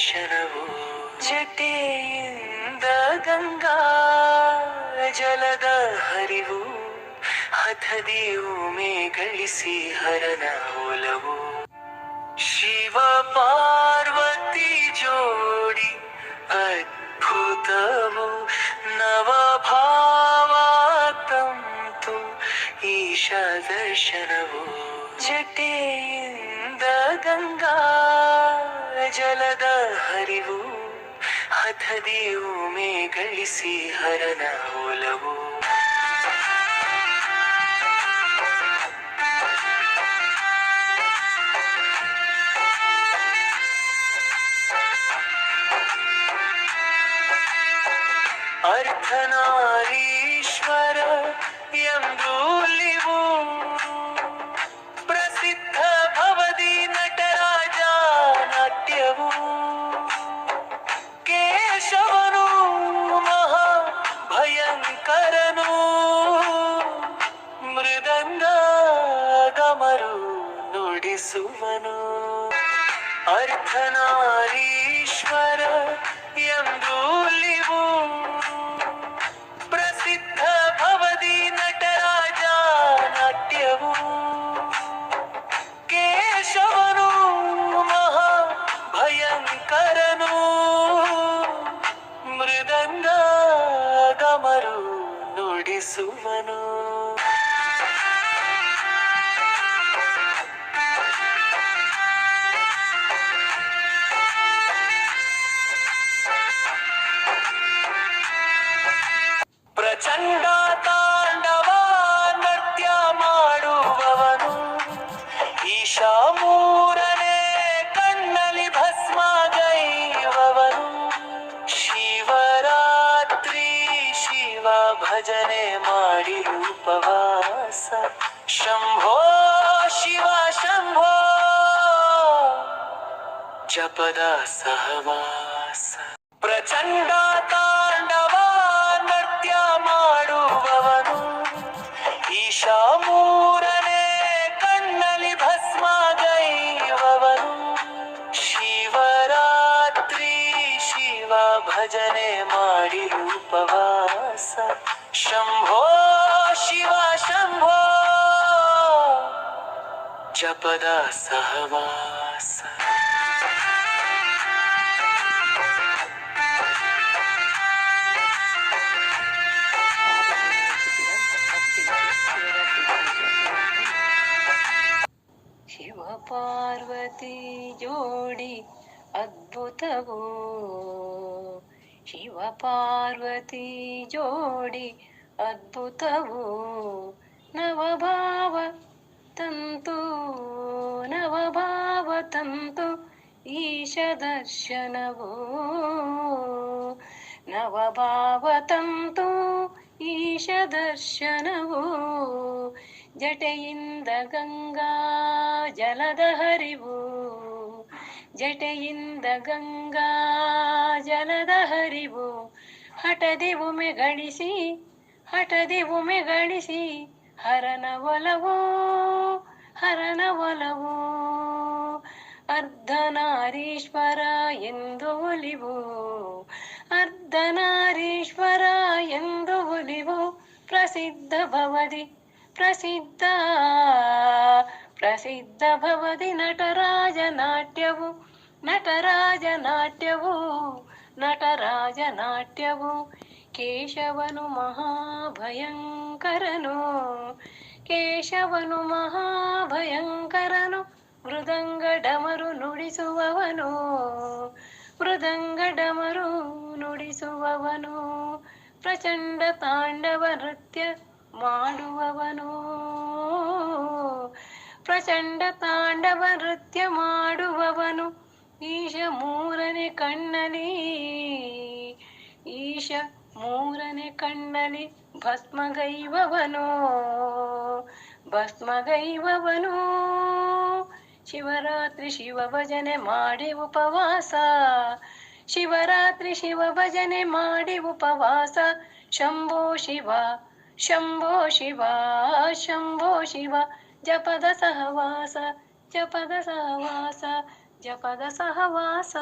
ದರ್ಶನವು ಜಟೆಯಿಂದ ಗಂಗಾ ಜಲದ ಹರಿವು ಹಠದಿ ಉಮೆ ಗಳಿಸಿ ಹರನ ಒಲವು ಶಿವ ಪಾರ್ವತಿ ಜೋಡಿ ಅದ್ಭುತವು ನವಭಾವ ತಂತು ಈಶ ದರ್ಶನವು ಜಟೆಯಿಂದ ಗಂಗಾ ಜಲದ ಹರಿವು ಹಠದಿ ಉಮೆ ಗಳಿಸಿ ಹರನ ಒಲವು ಅರ್ಧನಾರೀಶ್ವರ ಎಂದೂಲಿವು ಪ್ರಸಿದ್ಧ ಭವದಿ ನಟರಾಜ ನಾಟ್ಯವು ಕೇಶವನು ಮಹಾ ಭಯಂಕರನು ಮೃದಂಗ ಗಮರು ನುಡಿಸುವನು ಅರ್ಧನಾರೀಶ್ವರ ಎಂದೂಲಿವು ಪ್ರಸಿದ್ಧ ಭವದಿ ನಟರಾಜ ನಾಟ್ಯವು ಕೇಶವನು ಮಹಾ ಭಯಂಕರನು ಮೃದಂಗ ಗಮರು ನುಡಿಸುವನು ಪ್ರಚಂಡ ತಾಂಡವ ನೃತ್ಯ ಮಾಡುವವನು ಈಶ ಮೂರನೇ ಕಣ್ಣಲ್ಲಿ ಭಸ್ಮಗೈವವನು ಶಿವರಾತ್ರಿ ಶಿವ ಭಜನೆ ಮಾಡಿ ಉಪವಾಸ ಶಂಭೋ ಶಿವ ಶಂಭೋ ಜಪದ ಸಹವಾಸ ಪ್ರಚಂಡ ತಾಂಡವ ನೃತ್ಯ ಮಾಡುವವನು ಈಶ ಮೂರನೇ ಕಣ್ಣಲ್ಲಿ ಭಸ್ಮಗೈವವನು ಶಿವರಾತ್ರಿ ಶಿವ ಭಜನೆ ಮಾಡಿ ಉಪವಾಸ ಶಂಭೋ ಶಿವ ಶಂಭೋ ಜಪದ ಸಹವಾಸ ಶಿವ ಪಾರ್ವತಿ ಜೋಡಿ ಅದ್ಭುತವೋ ಶಿವ ಪಾರ್ವತಿ ಜೋಡಿ ಅದ್ಭುತವೋ ನವಭಾವ ತಂತು ನವಭಾವ ತಂತು ಈಶ ದರ್ಶನವೋ ನವಭಾವ ತಂತು ಈಶ ದರ್ಶನವೋ ಜಟೆಯಿಂದ ಗಂಗಾ ಜಲದ ಹರಿವು ಜಟೆಯಿಂದ ಗಂಗಾ ಜಲದ ಹರಿವು ಹಠದಿ ಉಮೆ ಗಳಿಸಿ ಹರನ ಒಲವೋ ಹರನ ಒಲವೋ ಅರ್ಧನಾರೀಶ್ವರ ಎಂದು ಒಲಿವು ಅರ್ಧನಾರೀಶ್ವರ ಎಂದು ಒಲಿವು ಪ್ರಸಿದ್ಧ ಭವದಿ ಪ್ರಸಿದ್ಧ ಭವದಿ ನಟರಾಜ ನಾಟ್ಯವು ಕೇಶವನು ಮಹಾಭಯಂಕರನು ಮೃದಂಗ ಡಮರು ನುಡಿಸುವವನು ಪ್ರಚಂಡ ತಾಂಡವ ನೃತ್ಯ ಮಾಡುವವನು ಈಶ ಮೂರನೇ ಕಣ್ಣಲಿ ಭಸ್ಮಗೈವವನು ಶಿವರಾತ್ರಿ ಶಿವ ಭಜನೆ ಮಾಡಿ ಉಪವಾಸ ಶಂಭೋ ಶಿವ ಜಪದ ಸಹವಾಸ ಜಪದ ಸಹವಾಸ